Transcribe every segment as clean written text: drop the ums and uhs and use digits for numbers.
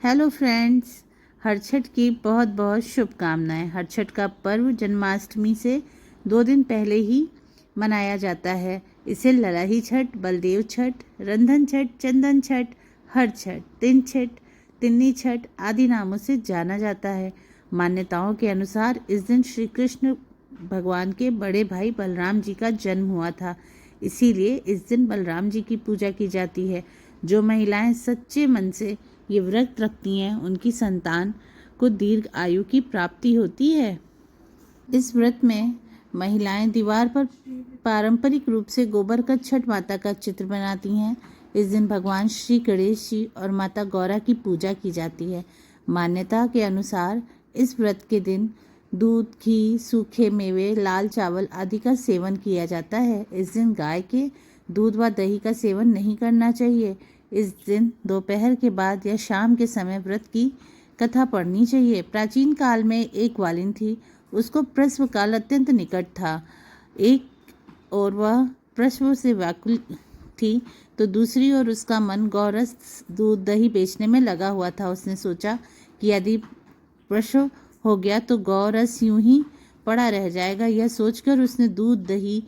Hello friends, Harchhath की बहुत बहुत शुभकामनाएं। हरछठ का पर्व जन्माष्टमी से 2 दिन पहले ही मनाया जाता है। इसे ललाही छठ, बलदेव छठ, रंधन छठ, चंदन छठ, हरछठ, तिन छठ, तिन्नी छठ आदि नामों से जाना जाता है। मान्यताओं के अनुसार इस दिन श्री कृष्ण भगवान के बड़े भाई बलराम जी का जन्म हुआ था। इसीलिए इस दिन बलराम जी की पूजा की जाती है। जो महिलाएं सच्चे मन से ये व्रत रखती हैं उनकी संतान को दीर्घ आयु की प्राप्ति होती है। इस व्रत में महिलाएं दीवार पर पारंपरिक रूप से गोबर का छठ माता का चित्र बनाती हैं। इस दिन भगवान श्री गणेश जी और माता गौरा की पूजा की जाती है। मान्यता के अनुसार इस व्रत के दिन दूध, घी, सूखे मेवे, लाल चावल आदि का सेवन किया जाता है। इस दिन गाय के दूध व दही का सेवन नहीं करना चाहिए। इस दिन दोपहर के बाद या शाम के समय व्रत की कथा पढ़नी चाहिए। प्राचीन काल में एक ग्वालिन थी, उसको प्रसव काल अत्यंत निकट था। एक और वह प्रसव से व्याकुल थी तो दूसरी ओर उसका मन गौरस दूध दही बेचने में लगा हुआ था। उसने सोचा कि यदि प्रसव हो गया तो गौरस यूं ही पड़ा रह जाएगा। यह सोचकर उसने दूध दही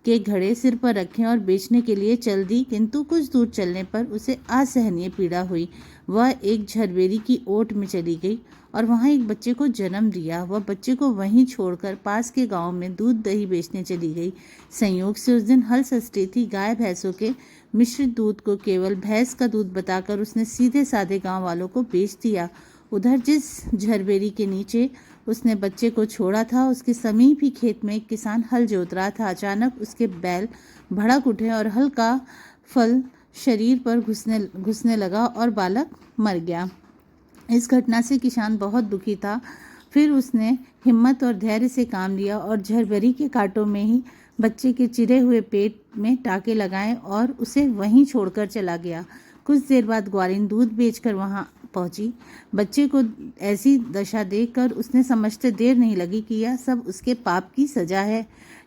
के घड़े सिर पर रखे और बेचने के लिए चल दी, किंतु कुछ दूर चलने पर उसे असहनीय पीड़ा हुई। वह एक झरबेरी की ओट में चली गई और वहां एक बच्चे को जन्म दिया। वह बच्चे को वहीं छोड़कर पास के गांव में दूध दही बेचने चली गई। संयोग से उस दिन हल षष्ठी थी। गाय भैंसों के मिश्रित दूध को केवल भैंस का दूध बताकर उसने सीधे साधे गांव वालों को बेच दिया। उधर जिस झरबेरी के नीचे उसने बच्चे को छोड़ा था, उसके समीप ही खेत में एक किसान हल जोत रहा था। अचानक उसके बैल भड़क उठे और हल का फल शरीर पर घुसने लगा और बालक मर गया। इस घटना से किसान बहुत दुखी था। फिर उसने हिम्मत और धैर्य से काम लिया और झरबेरी के कांटों में ही बच्चे के चिरे हुए पेट में टाके लगाए और उसे वहीं छोड़कर चला गया। कुछ देर बाद ग्वालिन दूध बेचकर वहां पहुंची। बच्चे को ऐसी दशा देखकर उसने समझते देर नहीं लगी कि यह सब उसके पाप की सजा है।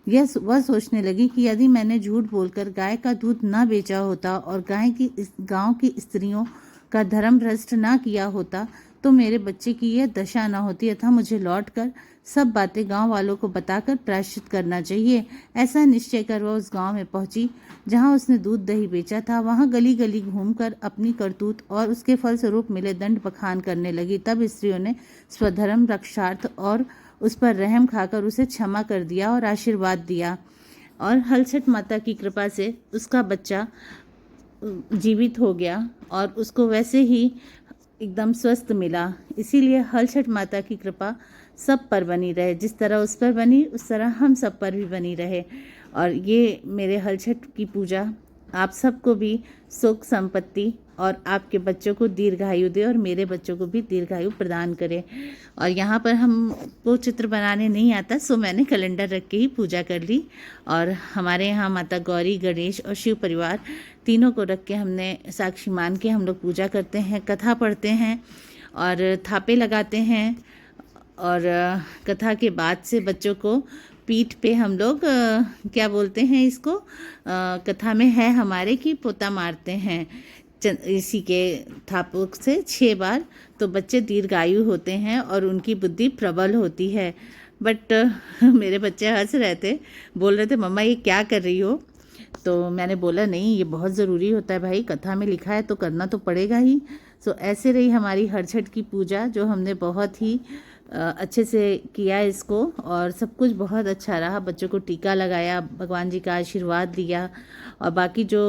वह सोचने लगी कि यदि मैंने झूठ बोलकर गाय का दूध न बेचा होता और गांव की स्त्रियों का धर्म भ्रष्ट न किया होता तो मेरे बच्चे की यह दशा न होती। अतः मुझे लौटकर सब बातें गांव वालों को बताकर प्रायश्चित करना चाहिए। ऐसा निश्चय कर वह उस गांव में पहुंची जहां उसने दूध दही बेचा था। वहां गली गली घूमकर अपनी करतूत और उसके फलस्वरूप मिले दंड बखान करने लगी। तब स्त्रियों ने स्वधर्म रक्षार्थ और उस पर रहम खाकर उसे क्षमा कर दिया और आशीर्वाद दिया और हलछठ माता की कृपा से उसका बच्चा जीवित हो गया और उसको वैसे ही एकदम स्वस्थ मिला। इसीलिए हलछठ माता की कृपा सब पर बनी रहे। जिस तरह उस पर बनी उस तरह हम सब पर भी बनी रहे। और ये मेरे हलछठ की पूजा आप सबको भी सुख संपत्ति और आपके बच्चों को दीर्घायु दे और मेरे बच्चों को भी दीर्घायु प्रदान करे। और यहाँ पर हमको चित्र बनाने नहीं आता, सो मैंने कैलेंडर रख के ही पूजा कर ली। और हमारे यहाँ माता गौरी, गणेश और शिव परिवार तीनों को रख के हमने साक्षी मान के हम लोग पूजा करते हैं, कथा पढ़ते हैं और थापे लगाते हैं। और कथा के बाद से बच्चों को पीठ पे हम लोग क्या बोलते हैं इसको, कथा में है हमारे कि पोता मारते हैं इसी के थापों से 6 बार, तो बच्चे दीर्घायु होते हैं और उनकी बुद्धि प्रबल होती है। बट मेरे बच्चे हंस रहे थे, बोल रहे थे मम्मा ये क्या कर रही हो। तो मैंने बोला नहीं, ये बहुत ज़रूरी होता है भाई, कथा में लिखा है तो करना तो पड़ेगा ही। सो ऐसे रही हमारी हरछठ की पूजा, जो हमने बहुत ही अच्छे से किया इसको और सब कुछ बहुत अच्छा रहा। बच्चों को टीका लगाया, भगवान जी का आशीर्वाद लिया और बाकी जो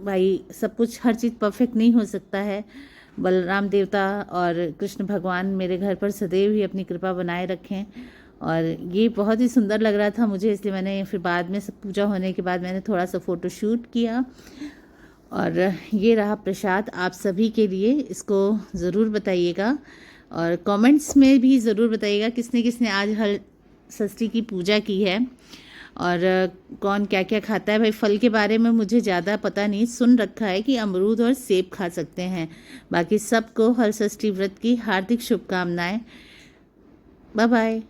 भाई सब कुछ, हर चीज़ परफेक्ट नहीं हो सकता है। बलराम देवता और कृष्ण भगवान मेरे घर पर सदैव ही अपनी कृपा बनाए रखें। और ये बहुत ही सुंदर लग रहा था मुझे, इसलिए मैंने फिर बाद में सब पूजा होने के बाद मैंने थोड़ा सा फ़ोटो शूट किया। और ये रहा प्रसाद आप सभी के लिए, इसको ज़रूर बताइएगा और कमेंट्स में भी ज़रूर बताइएगा किसने किसने आज हल षष्ठी की पूजा की है और कौन क्या क्या खाता है। भाई फल के बारे में मुझे ज़्यादा पता नहीं, सुन रखा है कि अमरूद और सेब खा सकते हैं। बाकी सबको हल षष्ठी व्रत की हार्दिक शुभकामनाएं। Bye bye.